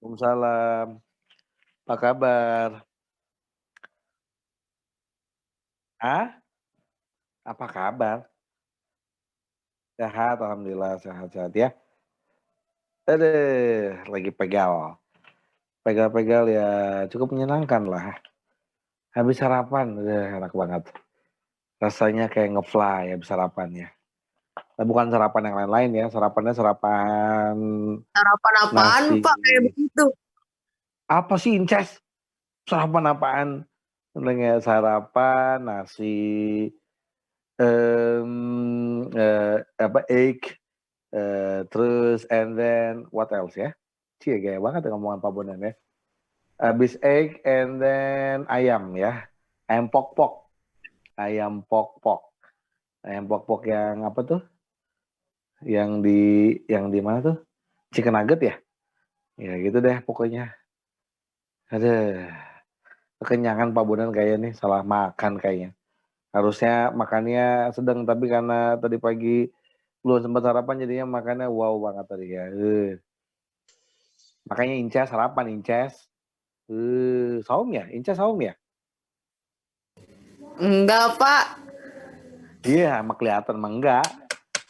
Waalaikumsalam. Apa kabar? Ah? Apa kabar? Sehat, alhamdulillah sehat-sehat ya. Aduh, lagi pegal. Pegal-pegal ya cukup menyenangkan lah. Habis sarapan, enak banget. Rasanya kayak ngefly habis sarapan ya. Nah, bukan sarapan yang lain-lain ya, sarapannya sarapan Sarapan apaan, nasi. Pak, kayak begitu? Apa sih Inces? Sarapan apaan? Dengan sarapan nasi, apa egg, terus and then what else ya? Cie gaya banget ya ngomongan Pak Bondan ya. Habis egg and then ayam ya. Ayam pok-pok. Ayam pok-pok. Ayam pok-pok yang apa tuh? Yang di mana tuh? Chicken nugget ya? Ya gitu deh pokoknya. Aduh, kekenyangan Pak Bondan kayaknya nih, salah makan kayaknya. Harusnya makannya sedang tapi karena tadi pagi belum sempat sarapan jadinya makannya wow banget tadi ya. Makanya Inces sarapan Inces. Saum ya? Inces saum ya? Enggak, Pak. Iya, emang kelihatan mah enggak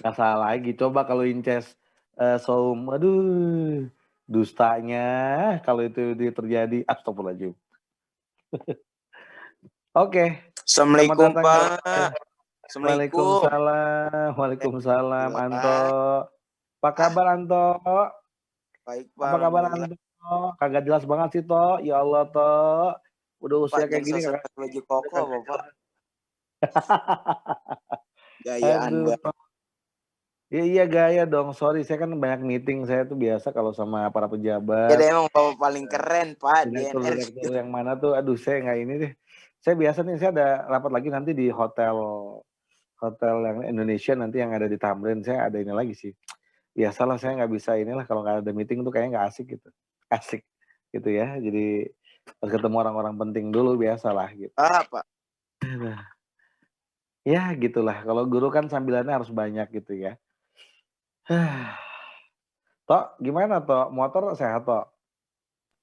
salah lagi. Coba kalau Inces saum, aduh, dustanya kalau itu terjadi, astagfirullahaladzim. Oke, selamat Assalamualaikum datang. Pak. Assalamualaikum. Waalaikumsalam, Waalaikumsalam, Anto. Apa kabar Anto? Baik Pak. Apa kabar Anto? Kagak jelas banget sih Toh. Ya Allah Toh. Udah usia Pak, kayak gini jangan kagak. pakai baju koko Bapak. Gayaan Aduh. Pak. Iya gaya dong. Sorry, saya kan banyak meeting. Saya tuh biasa kalau sama para Ya pejabat. deh, emang Bapak paling keren Pak di NRC. Direktur yang mana tuh? Aduh, saya nggak ini deh. Saya biasa nih, saya ada rapat lagi nanti di hotel yang Indonesia nanti yang ada di Tamrin. Saya ada ini lagi sih. Biasalah saya nggak bisa inilah kalau nggak ada meeting tuh kayaknya nggak asik gitu. Asik gitu ya. Jadi harus ketemu orang-orang penting dulu biasalah gitu. Pak. Ya gitulah. Kalau guru kan sambilannya harus banyak gitu ya. Tok, gimana Tok? Motor sehat Tok?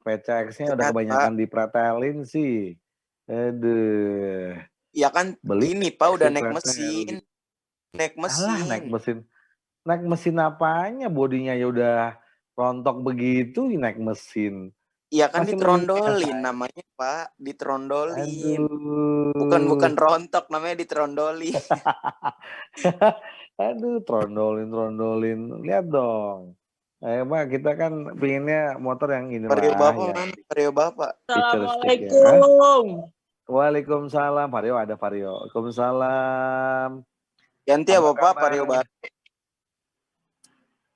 PCX-nya udah Sehat, kebanyakan Pak. dipretelin sih. Aduh. Ya kan Beli ini Pak udah naik dipretelin. mesin. Naik Alah, naik mesin. mesin. Naik mesin apanya? Bodinya ya udah rontok begitu naik mesin. Iya kan Masih ditrondolin namanya Pak. Ditrondolin. Aduh. Bukan rontok, namanya ditrondolin. Aduh, trondolin. Lihat dong. Pak, kita kan pinginnya motor yang inilah. Vario Bapak Ya. mana? Vario Bapak. Assalamualaikum. Waalaikumsalam. Vario ada Vario. Waalaikumsalam. Ganti ya Bapak Vario Bapak.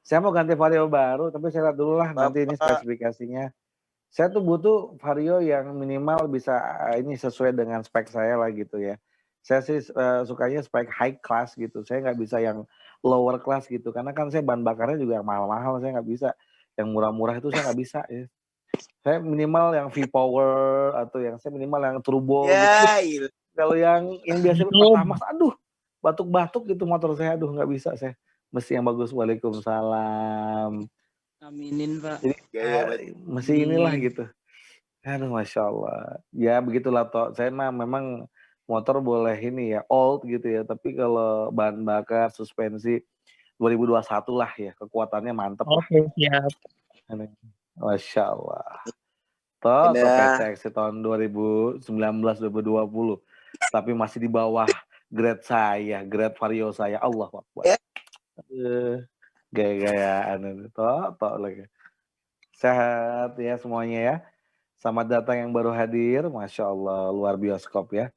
Saya mau ganti Vario baru, tapi saya lihat dulu lah nanti ini spesifikasinya. Saya tuh butuh Vario yang minimal bisa ini sesuai dengan spek saya lah gitu ya. Saya sih sukanya spek high class gitu. Saya nggak bisa yang lower class gitu. Karena kan saya bahan bakarnya juga yang mahal-mahal. Saya nggak bisa. Yang murah-murah itu saya nggak bisa ya. Saya minimal yang V-Power atau yang saya minimal yang turbo gitu. Kalau yang biasa Pertamax, aduh batuk-batuk gitu motor saya. Aduh nggak bisa saya. Mesti yang bagus. Waalaikumsalam. Aminin Pak. Jadi mesti inilah gitu. Aduh Masya Allah. Ya begitulah Tok. Saya memang motor boleh ini ya old gitu ya. Tapi kalau bahan bakar suspensi 2021 lah ya. Kekuatannya mantep lah. Oke, siap. Masya Allah. Tok PCX tahun 2019-2020. Tapi masih di bawah grade saya. Grade Vario saya. Allah Akbar. Gaya-gayaan Tok lagi. Sehat ya semuanya ya. Selamat datang yang baru hadir. Masya Allah, luar bioskop ya.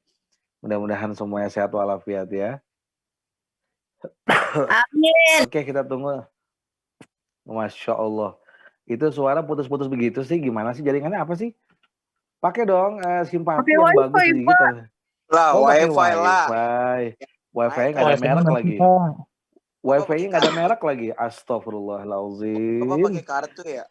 Mudah-mudahan semuanya sehat walafiat ya. Amin. Oke, kita tunggu. Masya Allah. Itu suara putus-putus begitu sih. Gimana sih jaringannya apa sih? Pakai dong simpati yang bagus sedikit. Lah, Wifi lah. Wifi-nya nggak ada merek lagi. Wifi-nya nggak ada merek lagi. Astagfirullahaladzim. Bapak pakai kartu ya?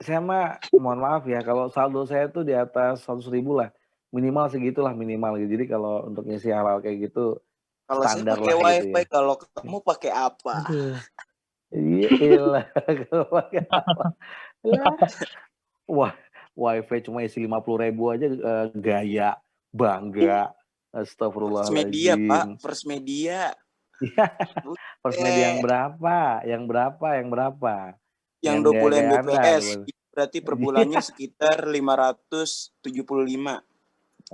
Saya mah mohon maaf ya, kalau saldo saya tuh di atas 100.000 lah. Minimal segitulah minimal gitu. Jadi kalau untuk ngisi hal-hal kayak gitu kalau standar saya pakai lah wifi, gitu ya. Kalau kamu pakai apa? Iya, kalau pakai apa? Lah, wah, wifi cuma isi 50.000 aja gaya, bangga. First media, Astagfirullahaladzim. Pak. First media. First media yang berapa? Yang berapa? Yang berapa? Yang Yang 20 gaya-gayaan Mbps. dah. Berarti per bulannya sekitar 575.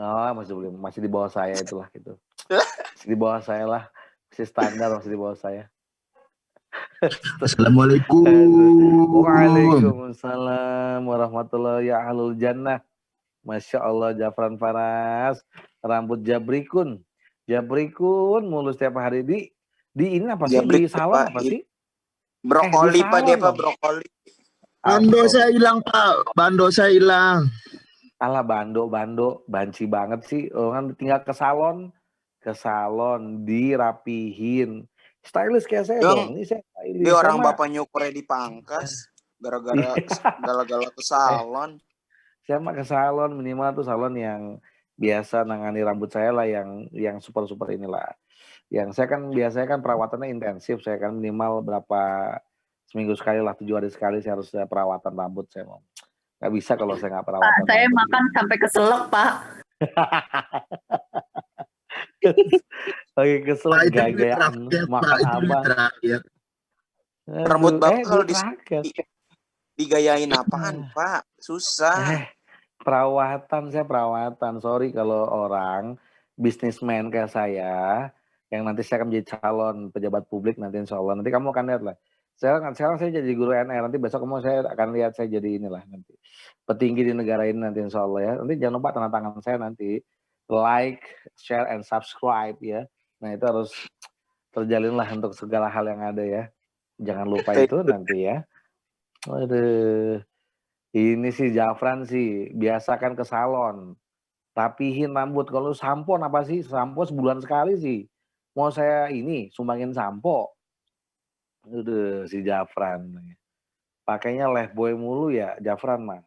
Oh, masih di bawah saya itulah gitu. Masih di bawah saya lah. Masih standar, masih di bawah saya. Assalamualaikum. Waalaikumsalam warahmatullahi ya ahlul jannah. Masya Allah Jafran Faras. Rambut jabrikun. Jabrikun mulu setiap hari di ini apa sih? Di salon apa sih? Brokoli Pak, dia Pak, dong. brokoli. Bando saya hilang Pak. Bando saya hilang. Alah bando, banci banget sih. Orang tinggal ke salon dirapihin. Stylish kayak saya dong. Ini saya stylish. Dia orang bapak nyukurnya dipangkas gara-gara gala-gala ke salon. Saya mah ke salon minimal tuh salon yang biasa nangani rambut saya lah, yang super inilah. Yang saya kan biasanya kan perawatannya intensif. Saya kan minimal seminggu sekali lah, 7 hari sekali saya harus perawatan rambut saya mau. Nggak bisa kalau saya nggak perawatan. Pak, saya makan gitu. Sampai keselak Pak. Oke, keselak gaya-gayaan makan apa? Rambut bapak kalau digayain apaan Pak? Susah. Perawatan, saya perawatan. Sorry kalau orang bisnismen kayak saya yang nanti saya akan menjadi calon pejabat publik nanti insya Allah. Nanti kamu akan lihat lah. Sekarang saya jadi guru NR, nanti besok kamu saya akan lihat saya jadi inilah nanti petinggi di negara ini nanti insya Allah ya. Nanti jangan lupa tanda tangan saya nanti, like, share, and subscribe ya. Nah itu harus terjalin lah untuk segala hal yang ada ya. Jangan lupa itu nanti ya. Aduh, ini sih Jafran sih biasakan ke salon, rapihin rambut. Kalau sampo apa sih? Sampo sebulan sekali sih. Mau saya ini sumbangin sampo. Udah si Jafran. Pakainya Lifebuoy mulu ya Jafran mah.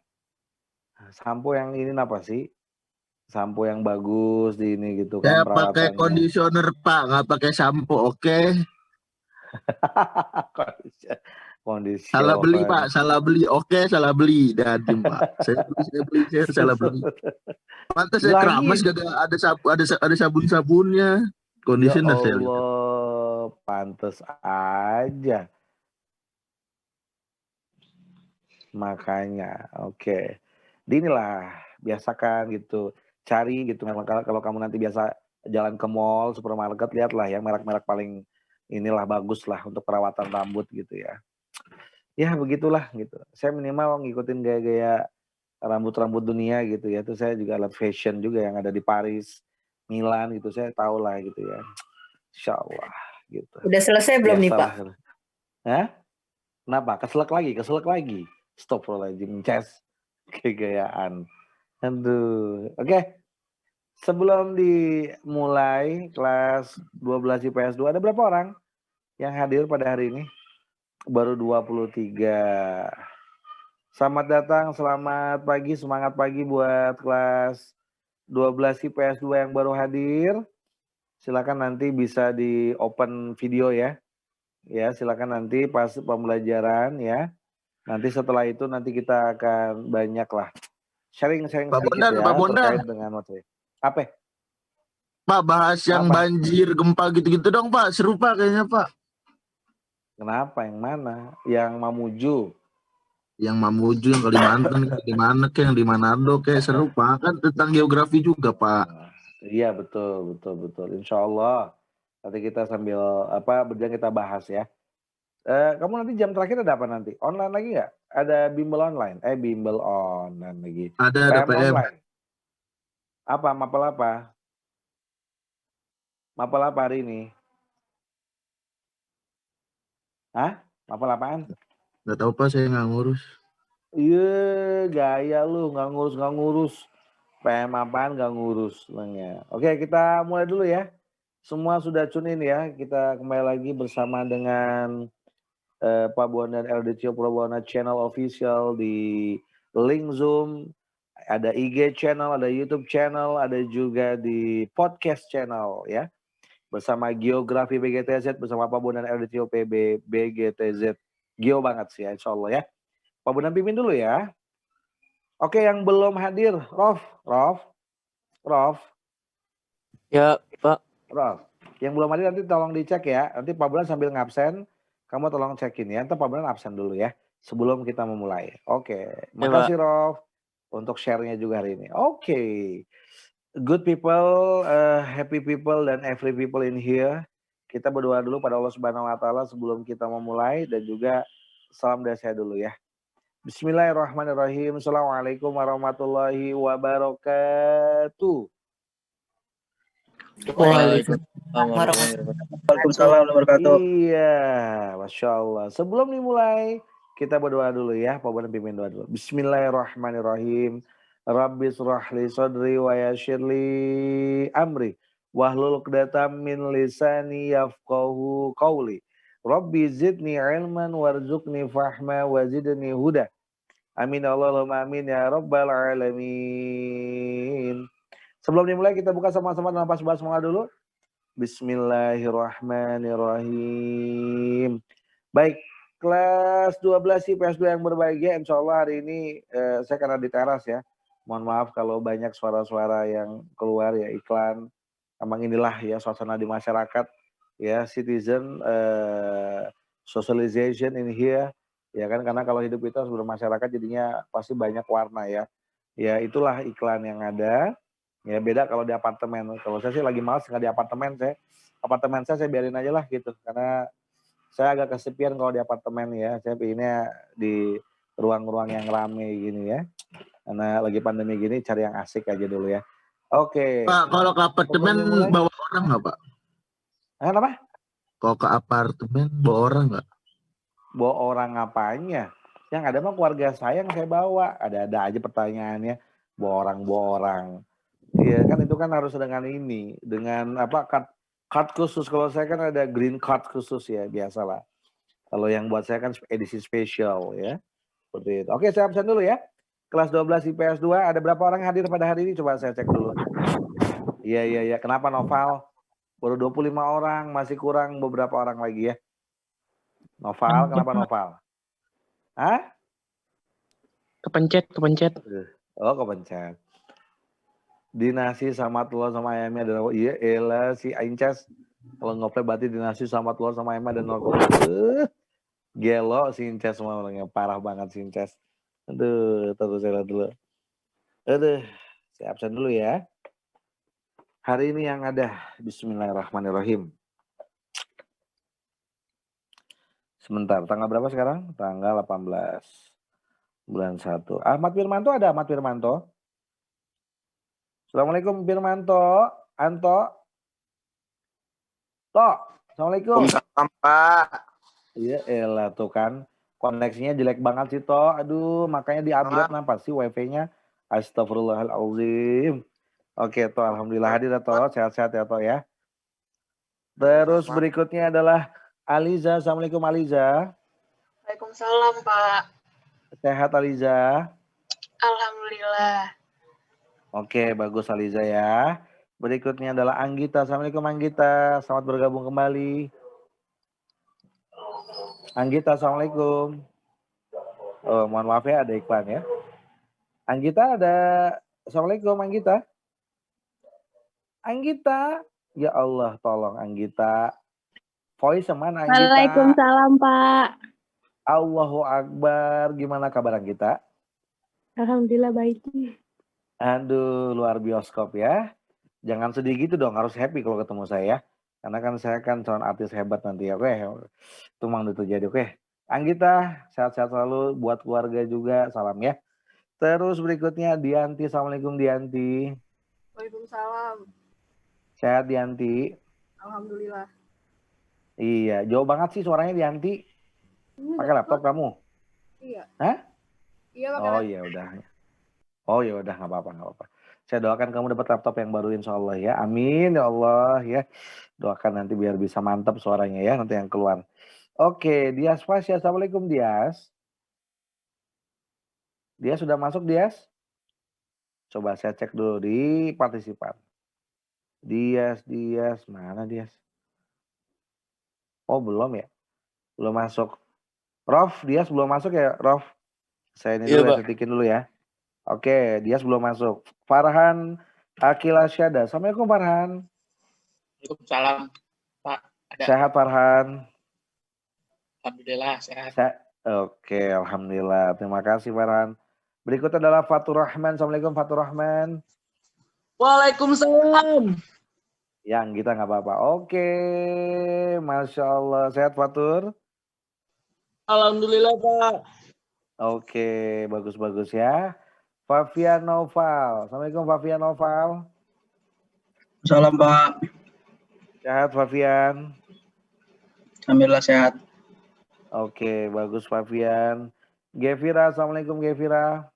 Sampo yang ini apa sih? Sampo yang bagus di ini gitu kan. Saya pakai conditioner Pak, nggak pakai sampo, oke? Kondisi. Salah beli Pak, salah beli, oke, salah beli. Dan Pak, saya salah beli. Pantas saya keramas gak ada sabun-sabunnya. Conditioner ya saya. Allah, pantas aja. Makanya, oke. Inilah biasakan gitu, cari gitu. Kalau kamu nanti biasa jalan ke mall, supermarket, lihatlah yang merek-merek paling inilah bagus lah untuk perawatan rambut gitu ya. Ya begitulah gitu. Saya minimal ngikutin gaya-gaya rambut-rambut dunia gitu ya. Itu saya juga lihat fashion juga yang ada di Paris, Milan gitu. Saya tahu lah gitu ya. Insya Allah gitu. Udah selesai belum nih Pak? Hah? Kenapa? Keselak lagi. Astagfirullahaladzim, Ces. Kegayaan. Aduh. Oke. Sebelum dimulai kelas 12 IPS 2, ada berapa orang yang hadir pada hari ini? Baru 23. Selamat datang, selamat pagi, semangat pagi buat kelas 12 IPS 2 yang baru hadir. Silakan nanti bisa di open video ya. Ya, silakan nanti pas pembelajaran ya. Nanti setelah itu nanti kita akan banyak lah sharing sedikit ya terkait dengan materi. Apa? Pak, bahas yang banjir, gempa gitu-gitu dong Pak. Seru Pak kayaknya Pak. Kenapa? Yang mana? Yang Mamuju? Yang Mamuju, yang Kalimantan, yang di Manado kayak seru Pak. Kan tentang geografi juga Pak. Iya betul. Insya Allah nanti kita sambil berjalan kita bahas ya. Kamu nanti jam terakhir ada apa nanti? Online lagi nggak? Ada bimbel online? Bimbel online lagi. Ada PM. Online. Apa? Mapel apa? Mapel apa hari ini? Hah? Mapel apaan? Nggak tahu Pak, saya nggak ngurus. Iya, gaya lu nggak ngurus. PM apaan nggak ngurus. Oke, kita mulai dulu ya. Semua sudah tune in ya. Kita kembali lagi bersama dengan Pak Bondan LDCO Prabuana Channel Official di link Zoom. Ada IG channel, ada YouTube channel, ada juga di podcast channel ya. Bersama Geografi BGTZ, bersama Pak Bondan LDCO PB BGTZ. Geo banget sih ya, insya Allah ya. Pak Bondan pimpin dulu ya. Oke, yang belum hadir, Rof. Ya, Pak. Rof. Yang belum hadir nanti tolong dicek ya. Nanti Pak Bondan sambil ngabsen, kamu tolong cekin ya. Nanti Pak Bondan absen dulu ya, sebelum kita memulai. Oke, makasih Rof untuk share-nya juga hari ini. Oke. Good people, happy people, dan every people in here. Kita berdoa dulu pada Allah Subhanahu wa Ta'ala sebelum kita memulai, dan juga salam dari saya dulu ya. Bismillahirrahmanirrahim. Assalamualaikum warahmatullahi wabarakatuh. Waalaikumsalam warahmatullahi wabarakatuh. Iya, Masya Allah. Sebelum dimulai, kita berdoa dulu ya. Pak Bondan pimpin doa dulu. Bismillahirrahmanirrahim. Rabbi srahli sadri wa yassirli amri wahlul 'uqdatam min lisani yafqahu qawli. Rabbi zidni ilman warzuqni fahma wa zidni huda. Amin Allahumma amin ya rabbal alamin. Sebelum dimulai kita buka sama-sama dalam basmalah dulu. Bismillahirrahmanirrahim. Baik, kelas 12 IPS 2 yang berbahagia, insya Allah hari ini saya karena di teras ya. Mohon maaf kalau banyak suara-suara yang keluar ya, iklan. Emang inilah ya suasana di masyarakat ya, citizen socialization in here ya kan, karena kalau hidup kita sebelum masyarakat jadinya pasti banyak warna ya. Ya itulah iklan yang ada. Ya beda kalau di apartemen. Kalau saya sih lagi males nggak di apartemen, saya biarin aja lah gitu, karena saya agak kesepian kalau di apartemen ya. Saya pinginnya di ruang-ruang yang rame gini ya. Karena lagi pandemi gini cari yang asik aja dulu ya. Oke. Pak, kalau ke apartemen bawa orang nggak Pak? Kenapa? Kalau ke apartemen bawa orang nggak? Bawa orang apanya? Yang ada mah keluarga saya yang saya bawa. Ada aja pertanyaannya. Bawa orang. Iya kan, itu kan harus dengan ini. Dengan apa, card khusus. Kalau saya kan ada green card khusus ya, biasalah. Kalau yang buat saya kan edisi spesial ya. Seperti itu. Oke, saya absen dulu ya. Kelas 12 IPS 2, ada berapa orang hadir pada hari ini? Coba saya cek dulu. Iya. Kenapa Noval? Baru 25 orang, masih kurang beberapa orang lagi ya. Noval, kenapa Noval? Hah? Kepencet. Oh, kepencet. Dinasi sama telur sama ayamnya dan rokok. Iya, elah si Aincas. Kalau ngoplay berarti dinasi sama telur sama ayamnya dan rokok. Gelo si Incas semua orangnya. Parah banget si Incas. Aduh, terus saya lihat dulu. Aduh, saya absen dulu ya. Hari ini yang ada, bismillahirrahmanirrahim. Sebentar, tanggal berapa sekarang? Tanggal 18 bulan 1. Ahmad Firmanto ada Ahmad Firmanto? Assalamualaikum Firmanto. Anto. Tok. Assalamualaikum. Waalaikumsalam, Pak. Iya, elah tuh kan. Koneksinya jelek banget sih, Tok. Aduh, makanya di-upgrade kenapa sih wifi-nya? Astagfirullahaladzim. Oke, Tok. Alhamdulillah hadir ya, Tok. Sehat-sehat ya, Tok ya. Terus berikutnya adalah Aliza. Assalamualaikum, Aliza. Waalaikumsalam, Pak. Sehat, Aliza? Alhamdulillah. Oke, bagus, Aliza ya. Berikutnya adalah Anggita. Assalamualaikum, Anggita. Selamat bergabung kembali. Anggita, assalamualaikum. Oh, mohon maaf ya, ada iklan ya. Anggita ada. Assalamualaikum, Anggita. Anggita, ya Allah, tolong Anggita. Voice mana Anggita? Waalaikumsalam, Pak. Allahu Akbar. Gimana kabar Anggita? Alhamdulillah baik. Aduh, luar bioskop ya. Jangan sedih gitu dong, harus happy kalau ketemu saya. Karena kan saya kan calon artis hebat nanti ya. Oke, itu memang itu jadi. Oke, Anggita, sehat-sehat selalu, buat keluarga juga, salam ya. Terus berikutnya Dianti. Assalamualaikum Dianti. Waalaikumsalam. Sehat Dianti? Alhamdulillah. Iya, jauh banget sih suaranya Dianti. Pakai laptop kamu? Iya. Hah? Iya, pakai Oh laptop. ya udah. Oh ya udah, nggak apa-apa. Saya doakan kamu dapat laptop yang baru insya Allah ya. Amin ya Allah ya. Doakan nanti biar bisa mantap suaranya ya nanti yang keluar. Oke, Dias Fasya. Assalamualaikum Dias. Dias sudah masuk Dias? Coba saya cek dulu di partisipan. Dias, mana Dias? Oh belum ya? Belum masuk. Rof, Dias belum masuk ya Rof? Saya ini Iya, dulu ya, Pak. setikin dulu ya. Oke, dia sebelum masuk. Farhan Akila Syada. Assalamualaikum Farhan. Waalaikumsalam, Pak. Ada. Sehat Farhan. Alhamdulillah sehat. Oke, alhamdulillah. Terima kasih Farhan. Berikut adalah Fatur Rahman. Assalamualaikum Fatur Rahman. Waalaikumsalam. Yang kita nggak apa-apa. Oke, Masya Allah. Sehat Fatur? Alhamdulillah, Pak. Oke, bagus-bagus ya. Fafian Noval. Assalamualaikum Fafian Noval. Salam, Pak. Sehat Fafian? Alhamdulillah sehat. Oke, bagus Fafian. Gevira, Assalamualaikum Gevira.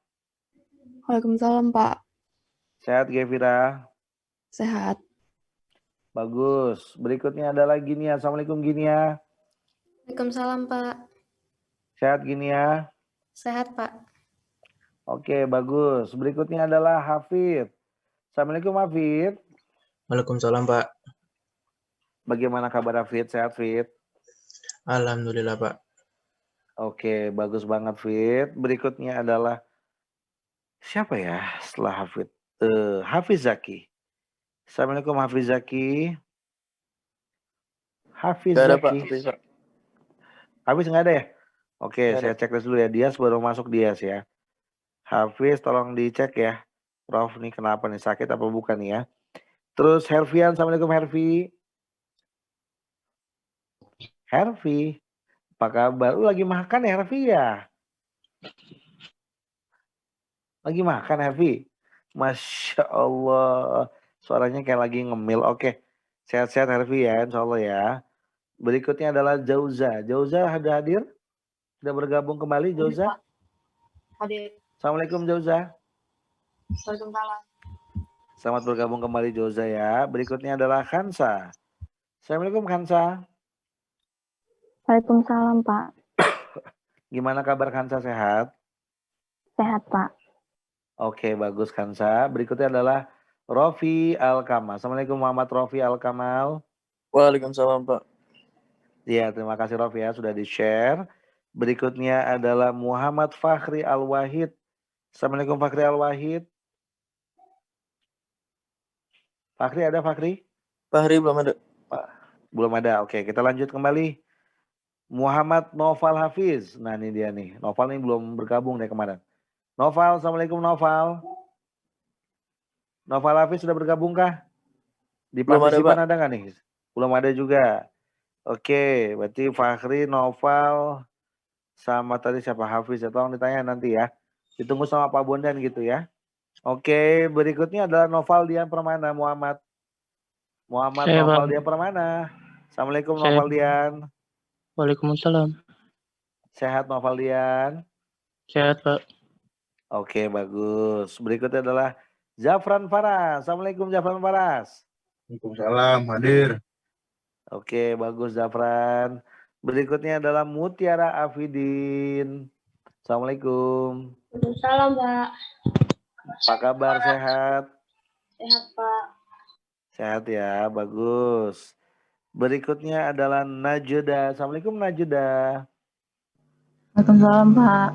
Waalaikumsalam, Pak. Sehat Gevira? Sehat. Bagus. Berikutnya adalah Ginia. Assalamualaikum Ginia. Waalaikumsalam, Pak. Sehat Ginia? Sehat, Pak. Oke, bagus. Berikutnya adalah Hafid. Assalamualaikum Hafid. Waalaikumsalam, Pak. Bagaimana kabar Hafid? Sehat Fit? Alhamdulillah, Pak. Oke, bagus banget Fit. Berikutnya adalah siapa ya setelah Hafid? Hafiz Zaki. Assalamualaikum Hafiz Zaki. Hafiz Gak ada, Zaki. Pak. Hafiz nggak ada ya? Oke, Nggak ada. saya cek dulu ya. Dias baru masuk Dias ya. Hafiz tolong dicek ya. Prof nih kenapa nih? Sakit apa bukan nih ya? Terus Herfian. Assalamualaikum Herfi. Herfi. Apa kabar? Lu lagi makan ya Herfi ya? Lagi makan Herfi? Masya Allah. Suaranya kayak lagi ngemil. Oke. Sehat-sehat Herfi ya. Insya Allah ya. Berikutnya adalah Jauza. Jauza ada hadir? Sudah bergabung kembali Jauza? Hadir. Assalamualaikum Jauza. Waalaikumsalam. Selamat bergabung kembali Jauza ya. Berikutnya adalah Khansa. Assalamualaikum Khansa. Waalaikumsalam, Pak. Gimana kabar Khansa, sehat? Sehat, Pak. Oke, bagus Khansa. Berikutnya adalah Rofi Al-Kamal. Assalamualaikum Muhammad Rofi Al-Kamal. Waalaikumsalam, Pak. Ya, terima kasih Rofi ya sudah di-share. Berikutnya adalah Muhammad Fakhri Al-Wahid. Assalamualaikum Fakhri Al-Wahid. Fakhri ada Fakhri? Fahri belum ada. Belum ada. Oke, kita lanjut kembali. Muhammad Noval Hafiz. Nah, ini dia nih. Noval ini belum bergabung deh kemarin. Noval, Assalamualaikum Noval. Noval Hafiz sudah bergabung kah? Di Belum ada, partisipan Pak. ada nggak nih? Belum ada juga. Oke, berarti Fakhri, Noval, sama tadi siapa Hafiz ya? Tolong ditanya nanti ya. Ditunggu sama Pak Bondan gitu ya. Oke, berikutnya adalah Noval Dian Permana, Muhammad. Saya, Noval Bang. Dian Permana. Assalamualaikum Saya. Noval Dian. Waalaikumsalam. Sehat Noval Dian. Sehat, Pak. Oke, bagus. Berikutnya adalah Zafran Faras. Assalamualaikum Zafran Faras. Waalaikumsalam, hadir. Oke, bagus Zafran. Berikutnya adalah Mutiara Afidin. Assalamualaikum. Waalaikumsalam, Pak. Apa kabar, sehat? Sehat, Pak. Sehat ya, bagus. Berikutnya adalah Najda. Assalamualaikum Najda. Waalaikumsalam, Pak.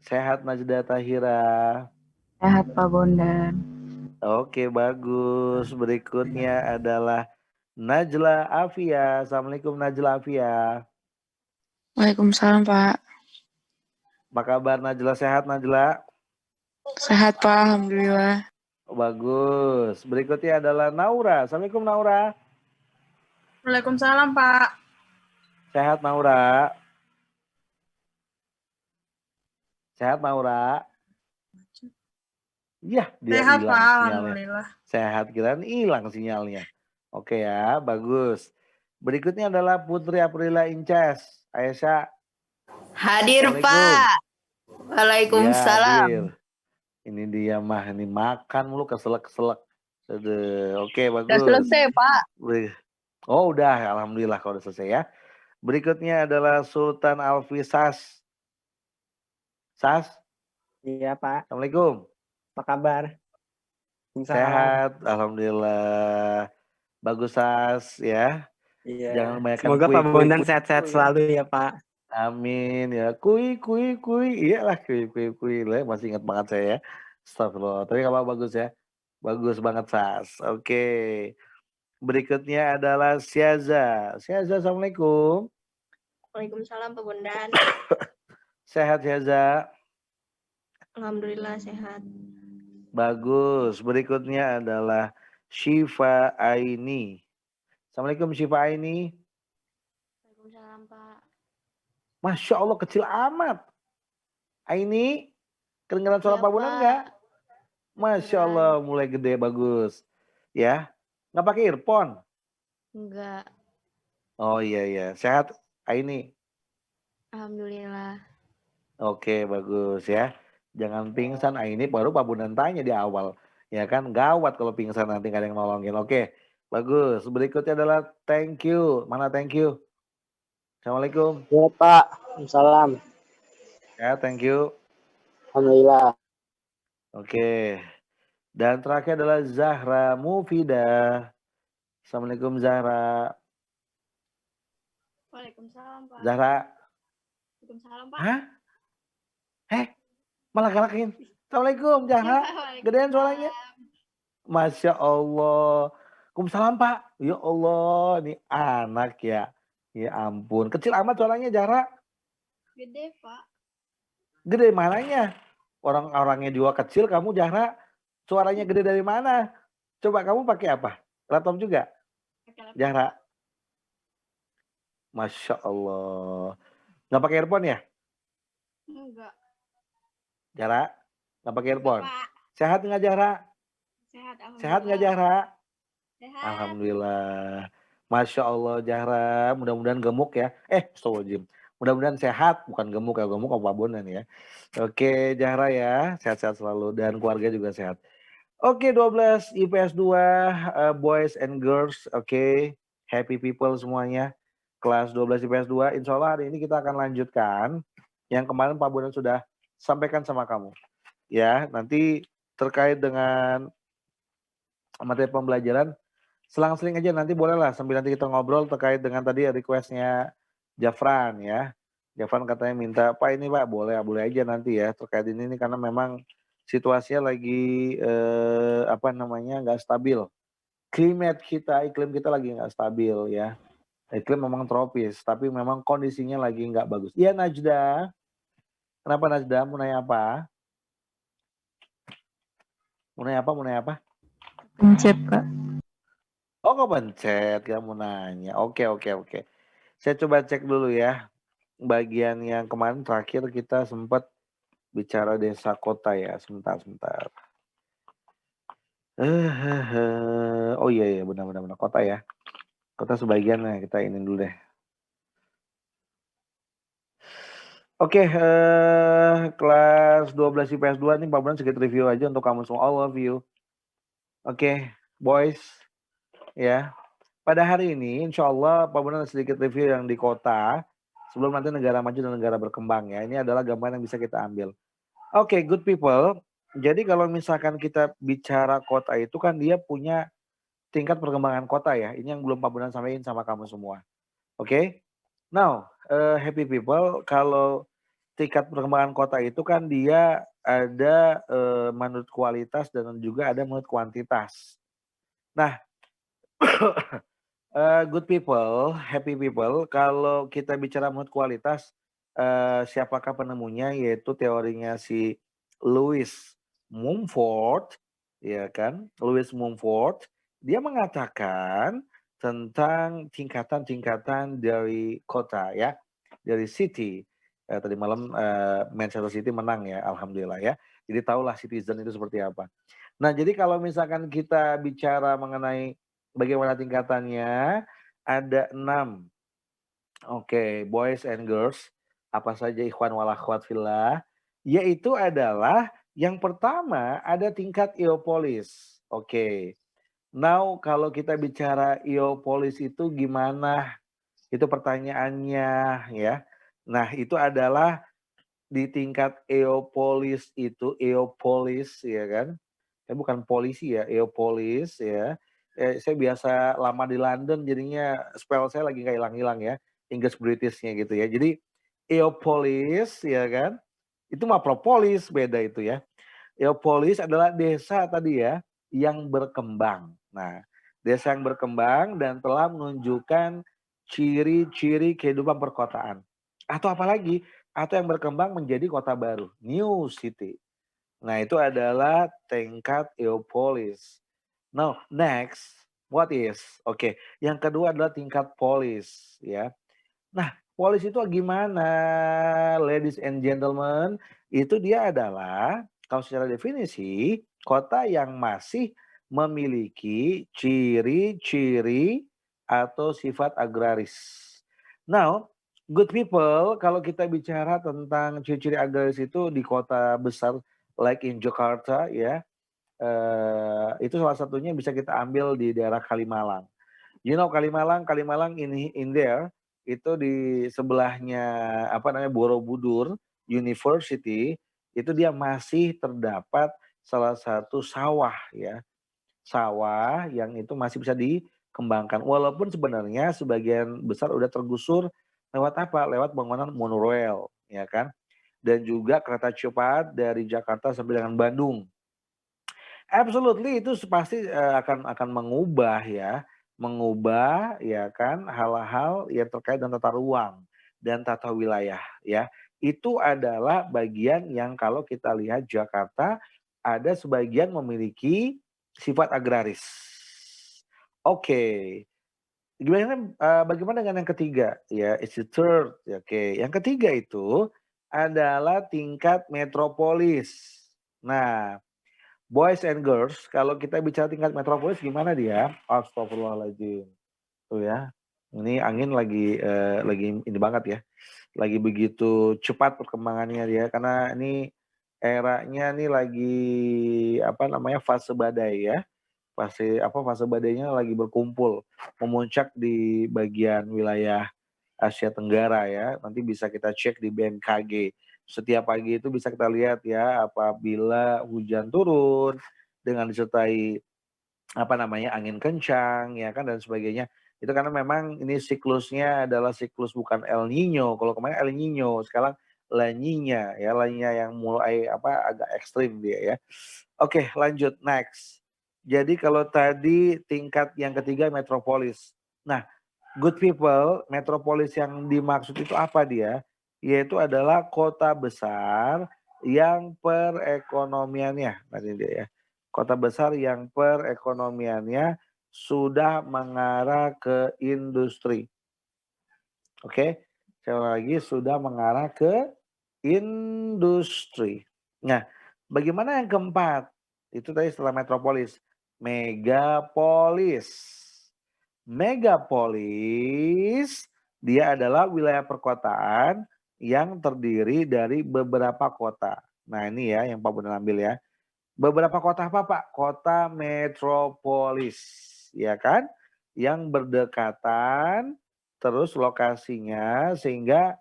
Sehat Najda Tahira. Sehat, Pak Bondan. Oke, bagus. Berikutnya adalah Najla Afia. Assalamualaikum Najla Afia. Waalaikumsalam, Pak. Apa kabar Najla? Sehat Najla? Sehat, Pak. Alhamdulillah. Bagus. Berikutnya adalah Naura. Assalamualaikum Naura. Waalaikumsalam, Pak. Sehat Naura. Sehat Naura. Iya, dia Sehat, hilang Pak. sinyalnya. Alhamdulillah. Sehat, kirain hilang sinyalnya. Oke ya, bagus. Berikutnya adalah Putri Aprila Inces. Aisyah. Hadir, Assalamualaikum. Pak. Ya, Waalaikumsalam. hadir. Ini dia mah, ini makan mulu keselak-keselak. Oke, bagus. Udah selesai, Pak. Oh, udah. Alhamdulillah kalau udah selesai ya. Berikutnya adalah Sultan Alfi Sas. Sas. Iya, Pak. Assalamualaikum. Apa kabar? Sehat, alhamdulillah. Bagus Sas ya. Iya. Jangan kebanyakan Semoga Pak kue-kue. Bondan sehat-sehat selalu ya, Pak. Amin ya. Kui. Iyalah kui. Lah, masih ingat banget saya ya. Astagfirullah. Tapi kalau bagus ya. Bagus banget Sas. Oke. Berikutnya adalah Syaza. Syaza, Assalamualaikum. Waalaikumsalam Pak Bondan. Sehat Syaza? Alhamdulillah sehat. Bagus. Berikutnya adalah Syifa Aini. Assalamualaikum Syifa Aini. Waalaikumsalam Pak. Masya Allah kecil amat. Aini, kedengeran suara Iya, Pak Bondan Pak. enggak? Masya Allah mulai gede bagus. Ya, nggak pakai earphone? Enggak. Oh iya. Sehat Aini? Alhamdulillah. Oke bagus ya. Jangan pingsan Aini, baru Pak Bondan tanya di awal. Ya kan, gawat kalau pingsan nanti nggak ada yang nolongin. Oke, bagus. Berikutnya adalah thank you. Mana thank you? Assalamualaikum. Ya Pak. Salam. Ya, thank you. Alhamdulillah. Oke. Dan terakhir adalah Zahra Mufida. Assalamualaikum Zahra. Waalaikumsalam Pak. Zahra. Waalaikumsalam Pak. Hah? Malah galakin. Assalamualaikum Zahra. Gedean suaranya. Masya Allah. Waalaikumsalam Pak. Ya Allah, ini anak ya. Ya ampun. Kecil amat suaranya Zahra. Gede Pak. Gede mananya? Orang-orangnya juga kecil, kamu Zahra. Suaranya gede dari mana? Coba kamu pakai apa? Laptop juga? Zahra. Masya Allah. Nggak pakai earphone ya? Enggak. Zahra? Nggak pakai earphone? Pak. Sehat nggak Zahra? Sehat. Sehat nggak Zahra? Sehat. Alhamdulillah. Masya Allah Zahra. Mudah-mudahan gemuk ya. Astagfirullahaladzim. Mudah-mudahan sehat. Bukan gemuk ya. Gemuk apa Bondan ya. Oke Zahra ya. Sehat-sehat selalu. Dan keluarga juga sehat. Oke 12 IPS 2. Boys and girls. Oke. Happy people semuanya. Kelas 12 IPS 2. Insya Allah hari ini kita akan lanjutkan. Yang kemarin Pak Bondan sudah sampaikan sama kamu. Ya, nanti terkait dengan materi pembelajaran, selang-seling aja nanti bolehlah sambil nanti kita ngobrol terkait dengan tadi requestnya Jafran ya. Jafran katanya minta, Pak ini Pak boleh aja nanti ya terkait ini karena memang situasinya lagi nggak stabil. Iklim kita lagi nggak stabil ya. Iklim memang tropis, tapi memang kondisinya lagi nggak bagus. Iya Najda. Kenapa Najda? Mau nanya apa? Mau nanya apa? Pencet, Pak. Oh, nggak pencet, kamu nanya. Oke. Saya coba cek dulu ya. Bagian yang kemarin terakhir kita sempat bicara desa kota ya. Sebentar. Oh iya benar kota ya. Kota sebagian ya kita ini dulu deh. Oke, kelas 12 IPS 2 nih Pak Bondan sedikit review aja untuk kamu semua, all of you. Oke, boys. Ya. Pada hari ini insya Allah Pak Bondan sedikit review yang di kota sebelum nanti negara maju dan negara berkembang ya. Ini adalah gambaran yang bisa kita ambil. Oke, good people. Jadi kalau misalkan kita bicara kota itu kan dia punya tingkat perkembangan kota ya. Ini yang belum Pak Bondan sampaikan sama kamu semua. Oke. Now, happy people, kalau tingkat perkembangan kota itu kan dia ada menurut kualitas dan juga ada menurut kuantitas. Nah, good people, happy people, kalau kita bicara menurut kualitas, siapakah penemunya? Yaitu teorinya si Louis Mumford, ya kan? Louis Mumford, dia mengatakan tentang tingkatan-tingkatan dari kota ya, dari city. Tadi malam Manchester City menang ya, alhamdulillah ya. Jadi tahulah citizen itu seperti apa. Nah, jadi kalau misalkan kita bicara mengenai bagaimana tingkatannya, ada 6. Oke, boys and girls, apa saja ikhwan wal akhwat fillah, yaitu adalah yang pertama ada tingkat Iopolis. Oke. Now kalau kita bicara Iopolis itu gimana? Itu pertanyaannya ya. Nah, itu adalah di tingkat Iopolis itu, Iopolis ya kan. Bukan polisi ya, Iopolis ya. Saya biasa lama di London jadinya spell saya lagi nggak hilang-hilang ya. Inggris Britishnya gitu ya. Jadi Eopolis, ya kan? Itu metropolis, beda itu ya. Eopolis adalah desa tadi ya, yang berkembang. Nah, desa yang berkembang dan telah menunjukkan ciri-ciri kehidupan perkotaan. Atau apalagi, atau yang berkembang menjadi kota baru, new city. Nah, itu adalah tingkat Eopolis. Now, next, what is? Oke, yang kedua adalah tingkat polis, ya. Nah, polis itu gimana, ladies and gentlemen? Itu dia adalah, kalau secara definisi, kota yang masih memiliki ciri-ciri atau sifat agraris. Now, good people, kalau kita bicara tentang ciri-ciri agraris itu di kota besar, like in Jakarta, ya, itu salah satunya bisa kita ambil di daerah Kalimalang. You know Kalimalang in there, itu di sebelahnya Borobudur University, itu dia masih terdapat salah satu sawah ya. Sawah yang itu masih bisa dikembangkan. Walaupun sebenarnya sebagian besar udah tergusur lewat apa? Lewat bangunan monorail, ya kan? Dan juga kereta cepat dari Jakarta sampai dengan Bandung. Absolutely itu pasti akan mengubah ya kan hal-hal yang terkait dengan tata ruang dan tata wilayah ya. Itu adalah bagian yang kalau kita lihat Jakarta ada sebagian memiliki sifat agraris. Oke. Bagaimana dengan yang ketiga? Ya, it's the third. Oke. Yang ketiga itu adalah tingkat metropolis. Nah, boys and girls, kalau kita bicara tingkat metropolis gimana dia? Astagfirullahaladzim. Tuh ya. Ini angin lagi ini banget ya. Lagi begitu cepat perkembangannya dia karena ini eranya nih lagi fase badai ya. Fase badainya lagi berkumpul, memuncak di bagian wilayah Asia Tenggara ya. Nanti bisa kita cek di BMKG. Setiap pagi itu bisa kita lihat ya apabila hujan turun dengan disertai angin kencang ya kan dan sebagainya. Itu karena memang ini siklusnya adalah siklus bukan El Nino. Kalau kemarin El Nino, sekarang La Nina ya, La Nina yang mulai agak ekstrim dia ya. Oke, lanjut next. Jadi kalau tadi tingkat yang ketiga metropolis. Nah, good people, metropolis yang dimaksud itu apa dia? Yaitu adalah kota besar yang perekonomiannya, nanti dia ya, kota besar yang perekonomiannya sudah mengarah ke industri. Oke, sekali lagi sudah mengarah ke industri. Nah, bagaimana yang keempat? Itu tadi setelah metropolis, megapolis. Megapolis dia adalah wilayah perkotaan yang terdiri dari beberapa kota. Nah ini ya yang Pak Bondan ambil ya. Beberapa kota apa Pak? Kota metropolis. Ya kan? Yang berdekatan terus lokasinya sehingga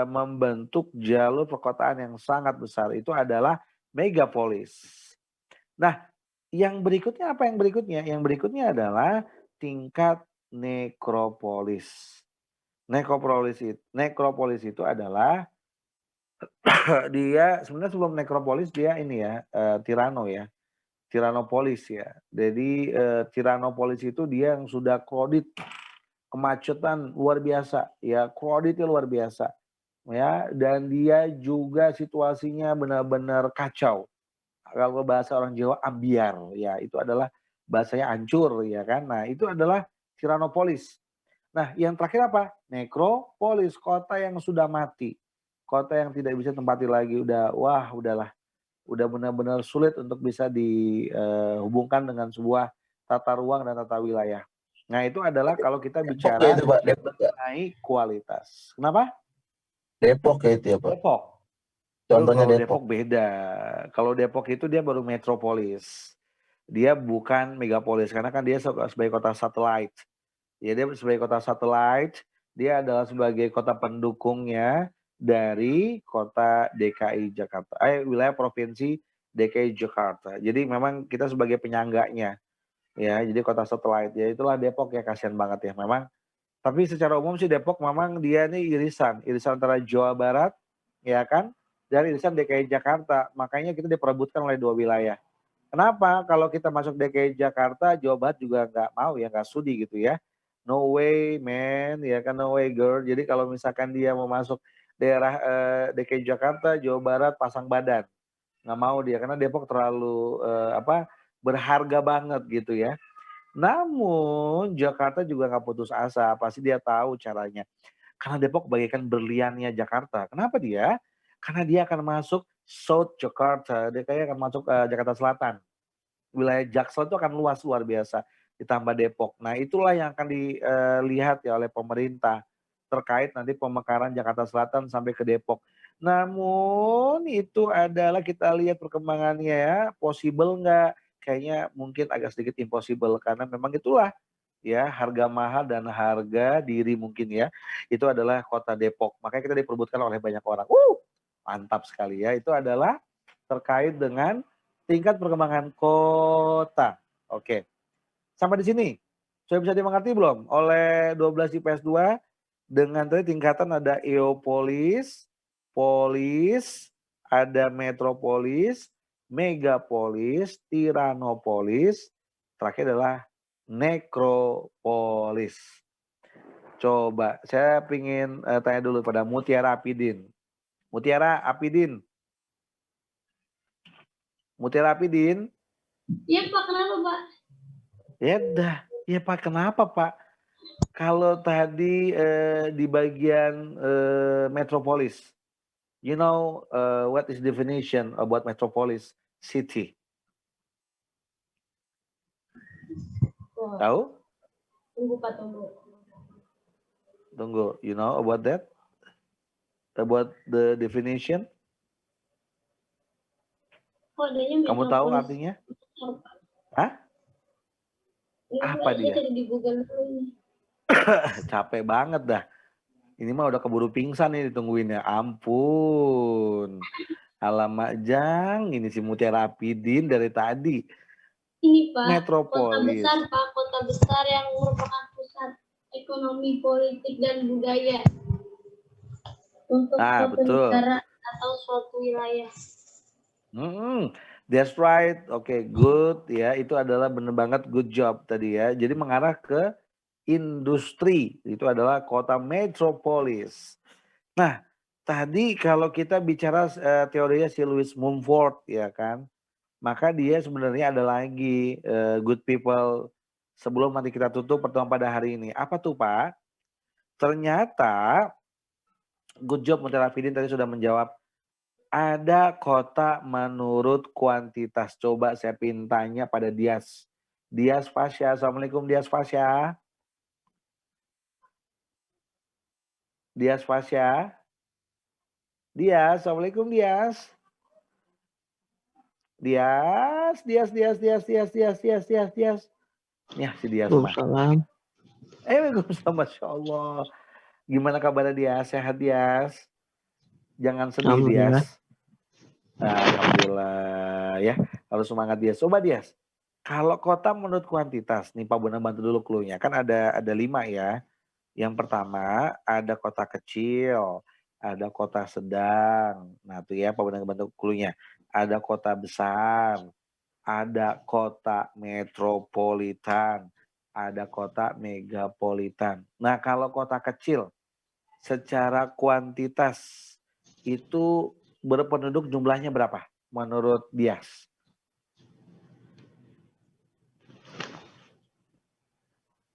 membentuk jalur perkotaan yang sangat besar. Itu adalah megapolis. Nah yang berikutnya apa yang berikutnya? Yang berikutnya adalah tingkat nekropolis. Nekropolis itu adalah dia sebenarnya sebelum nekropolis dia ini ya tirano ya. Tiranopolis ya. Jadi tiranopolis itu dia yang sudah crowded, kemacetan luar biasa ya, crowdednya luar biasa. Ya, dan dia juga situasinya benar-benar kacau. Kalau bahasa orang Jawa ambiar ya, itu adalah bahasanya hancur ya kan. Nah, itu adalah tiranopolis. Nah, yang terakhir apa? Nekropolis, kota yang sudah mati. Kota yang tidak bisa tempati lagi, udahlah. Udah benar-benar sulit untuk bisa dihubungkan dengan sebuah tata ruang dan tata wilayah. Nah, itu adalah kalau kita bicara mengenai kualitas. Kenapa? Depok ya itu ya Pak. Depok. Contohnya kalau Depok. beda. Kalau Depok itu dia baru metropolis. Dia bukan megapolis karena kan dia sebagai kota satelit. Ya, dia sebagai kota satelit, dia adalah sebagai kota pendukungnya dari kota DKI Jakarta. Wilayah provinsi DKI Jakarta. Jadi memang kita sebagai penyangganya. Ya, jadi kota satelit. Ya itulah Depok ya, kasihan banget ya. Memang Tapi secara umum sih Depok memang dia nih irisan antara Jawa Barat, ya kan, dan irisan DKI Jakarta. Makanya kita diperebutkan oleh dua wilayah. Kenapa? Kalau kita masuk DKI Jakarta, Jawa Barat juga nggak mau ya, nggak sudi gitu ya. No way man, ya kan, no way girl. Jadi kalau misalkan dia mau masuk daerah DKI Jakarta, Jawa Barat pasang badan. Nggak mau dia, karena Depok terlalu berharga banget gitu ya. Namun Jakarta juga nggak putus asa, pasti dia tahu caranya. Karena Depok bagaikan berliannya Jakarta. Kenapa dia? Karena dia akan masuk South Jakarta, dia kayak akan masuk Jakarta Selatan. Wilayah Jaksel itu akan luas luar biasa, ditambah Depok. Nah itulah yang akan dilihat ya oleh pemerintah terkait nanti pemekaran Jakarta Selatan sampai ke Depok. Namun itu adalah kita lihat perkembangannya ya, possible nggak? Kayaknya mungkin agak sedikit impossible karena memang itulah ya harga mahal dan harga diri mungkin ya. Itu adalah kota Depok. Makanya kita diperebutkan oleh banyak orang. Mantap sekali ya. Itu adalah terkait dengan tingkat perkembangan kota. Oke. Sampai di sini. Sudah bisa dimengerti belum? Oleh 12 IPS 2 dengan tadi tingkatan ada Eopolis, Polis, ada Metropolis, Megapolis, Tiranopolis, terakhir adalah Nekropolis. Coba, saya ingin tanya dulu pada Mutiara Apidin. Mutiara Apidin. Mutiara Apidin. Iya Pak, kenapa Pak? Ya dah, ya Pak, kenapa Pak? Kalau tadi di bagian Metropolis, you know what is definition about Metropolis city? Tahu? Tunggu Pak, tunggu. Tunggu, you know about that? About the definition? Kok adanya Kamu tahu Metropolis artinya? besar, Pak? Hah? Ini Apa aja dia? tadi di Google dulu ini. Capek banget dah. Ini mah udah keburu pingsan nih ditungguin ya. Ampun. Alamak Jang, ini si Mutiara Apidin dari tadi. Ini Pak, kota Metropolis. besar Pak, kota besar yang merupakan pusat ekonomi, politik, dan budaya untuk suatu Betul. negara atau suatu wilayah. That's right. Oke, good ya. Itu adalah bener banget, good job tadi ya. Jadi mengarah ke industri. Itu adalah kota metropolis. Nah, tadi kalau kita bicara teorinya si Louis Mumford ya kan. Maka dia sebenarnya ada lagi good people sebelum nanti kita tutup pertemuan pada hari ini. Apa tuh Pak? Ternyata good job Mutiara Apidin tadi sudah menjawab. Ada kota menurut kuantitas. Coba saya pintanya pada Dias. Dias Fasya. Assalamualaikum Dias Fasya. Dias Fasya. Dias. Assalamualaikum Dias. Dias. Ya si Dias mah. Waalaikumsalam. Waalaikumsalam. Masya Allah. Gimana kabarnya Dias? Sehat Dias? Jangan sedih Dias. Alhamdulillah ya. Harus semangat Dias. Coba Dias. Kalau kota menurut kuantitas, nih Pak Bondan bantu dulu clue-nya. Kan ada 5 ya. Yang pertama ada kota kecil, ada kota sedang. Nah tuh ya Pak Bondan bantu clue-nya. Ada kota besar, ada kota metropolitan, ada kota megapolitan. Nah kalau kota kecil, secara kuantitas itu berpenduduk jumlahnya berapa menurut Dias?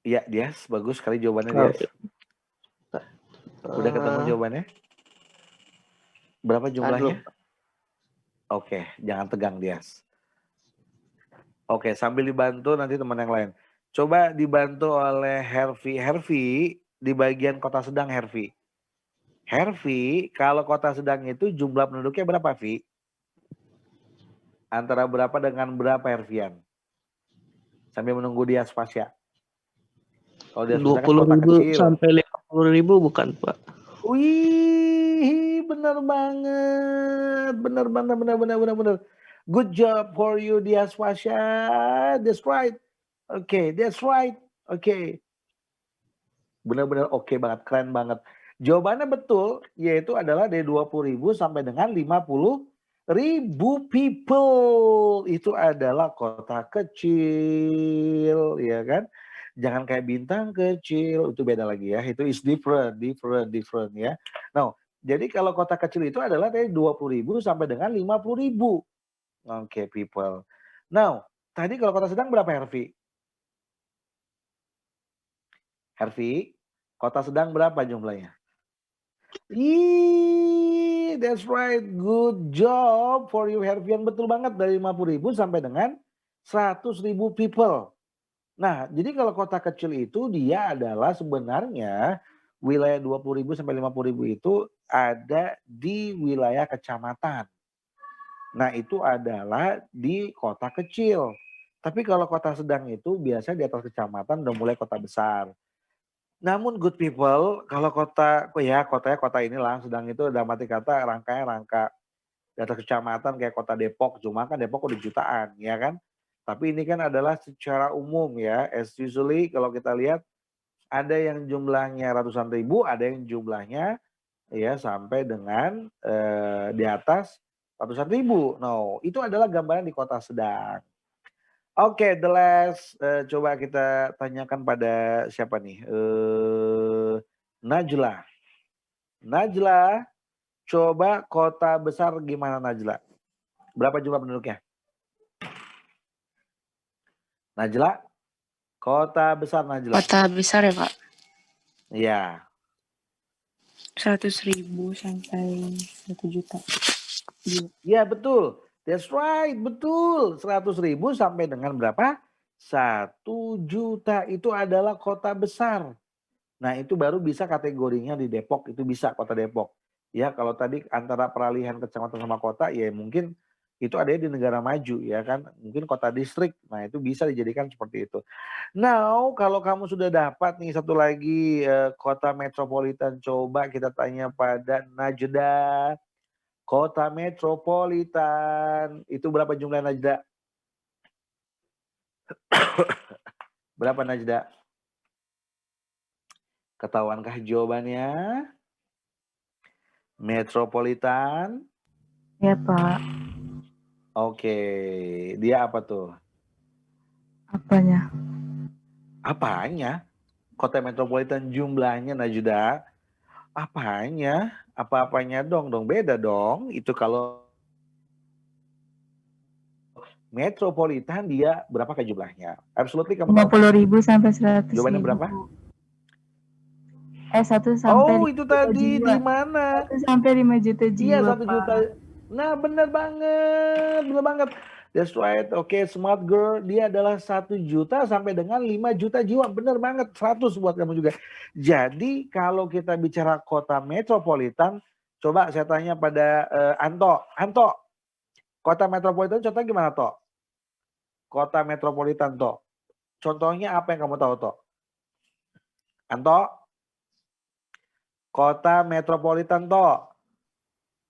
Iya Dias, bagus sekali jawabannya Dias. Udah ketemu jawabannya? Berapa jumlahnya? Oke, jangan tegang Dias. Oke, sambil dibantu nanti teman yang lain. Coba dibantu oleh Hervi. Hervi di bagian kota sedang Hervi. Hervi, kalau kota sedang itu jumlah penduduknya berapa, Vi? Antara berapa dengan berapa, Hervian? Sambil menunggu Dias Fasya. Kalau Dias Fasya kan kota kecil. 20.000 sampai 50.000 bukan, Pak? Wih, benar banget. Benar. Good job for you, Dias Fasya. That's right. Okay, that's right. Okay. Benar-benar oke banget, keren banget. Jawabannya betul, yaitu adalah dari 20.000 sampai dengan 50.000 people. Itu adalah kota kecil, ya kan? Jangan kayak bintang kecil, itu beda lagi ya. Itu is different ya. Nah, jadi kalau kota kecil itu adalah dari 20.000 sampai dengan 50.000. Oke, people. Now, tadi kalau kota sedang berapa, Hervi? Hervi, kota sedang berapa jumlahnya? That's right. Good job for you, Hervian. Betul banget, dari 50.000 sampai dengan 100.000 people. Nah, jadi kalau kota kecil itu dia adalah sebenarnya wilayah 20.000 sampai 50.000 itu ada di wilayah kecamatan. Nah, itu adalah di kota kecil. Tapi kalau kota sedang itu biasa di atas kecamatan udah mulai kota besar. Namun good people, kalau kotanya kota inilah, sedang itu dalam arti kata rangka di atas kecamatan kayak kota Depok, cuma kan Depok udah jutaan, ya kan? Tapi ini kan adalah secara umum ya, as usually kalau kita lihat ada yang jumlahnya ratusan ribu, ada yang jumlahnya ya sampai dengan di atas ratusan ribu. No, itu adalah gambaran di kota sedang. Oke, the last coba kita tanyakan pada siapa nih? Najla. Najla, coba kota besar gimana Najla? Berapa jumlah penduduknya? Najla, kota besar Najla. Kota besar ya, Pak? Iya. 100.000 sampai 1 juta. Iya betul. That's right, betul. 100.000 sampai dengan berapa? 1 juta. Itu adalah kota besar. Nah, itu baru bisa kategorinya di Depok, itu bisa kota Depok. Ya, kalau tadi antara peralihan kecamatan sama kota, ya mungkin itu ada di negara maju, ya kan. Mungkin kota distrik, nah itu bisa dijadikan seperti itu. Now, kalau kamu sudah dapat nih satu lagi kota metropolitan, coba kita tanya pada Najda. Kota metropolitan, itu berapa jumlah Najda? Berapa Najda? Ketahuankah jawabannya? Metropolitan? Ya, Pak. Oke, dia apa tuh? Apanya? Apanya? Kota metropolitan jumlahnya Najda? Apanya? Apa-apanya dong, beda dong. Itu kalau metropolitan dia berapa ke jumlahnya? Absolutely kamu tahu. 50.000 sampai 100.000. Jawabannya berapa? 1 sampai Oh, itu tadi jiwa. di mana? 1 sampai 5 juta jiwa, Iya, 1 Pak. juta. Nah, benar banget. That's right. Oke, smart girl. Dia adalah 1 juta sampai dengan 5 juta jiwa. Benar banget. 100 buat kamu juga. Jadi, kalau kita bicara kota metropolitan, coba saya tanya pada Anto. Anto, kota metropolitan contohnya gimana, Toh? Kota metropolitan, Toh. Contohnya apa yang kamu tahu, Toh? Anto? Kota metropolitan, Toh.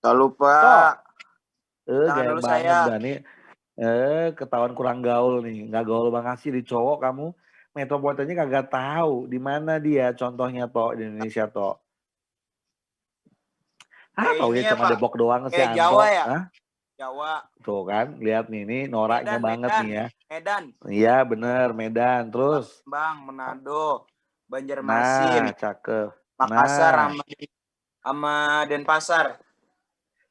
Tak lupa. Jangan Gaya dulu banget saya. Dani. Ketahuan kurang gaul nih. Nggak gaul banget sih di cowok kamu. Metropolitannya kagak tahu. Di mana dia contohnya, Toh, di Indonesia, Toh. Tahu Ini ya ya, cuma Pak. Depok doang sih, Kayak Anto. Jawa ya? Hah? Jawa. Tuh kan, lihat nih, ini noraknya banget nih ya. Medan. Iya bener, Medan. Terus? Bang, Manado, Banjarmasin, Nah, cakep. Makassar, sama Denpasar.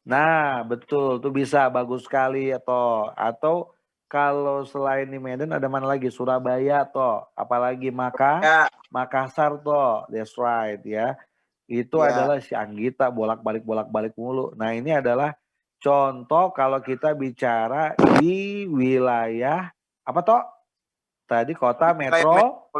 Nah, betul. Tuh bisa, bagus sekali ya, Toh. Atau kalau selain di Medan ada mana lagi? Surabaya, Toh. Apalagi Ya, Makassar, Toh. That's right ya. Itu ya. adalah si Anggita bolak-balik mulu. Nah, ini adalah contoh kalau kita bicara di wilayah apa, Toh? Tadi kota metro.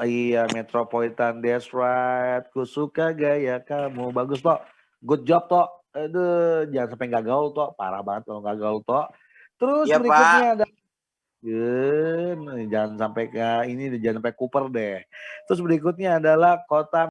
Iya, metropolitan. That's right. Ku suka gaya kamu. Bagus, Toh. Good job, Toh. Aduh, jangan sampai nggak gaul, Toh. Parah banget kalau nggak gaul, Toh. Terus Ya, berikutnya Pak. ada jangan sampai Cooper deh. Terus berikutnya adalah kota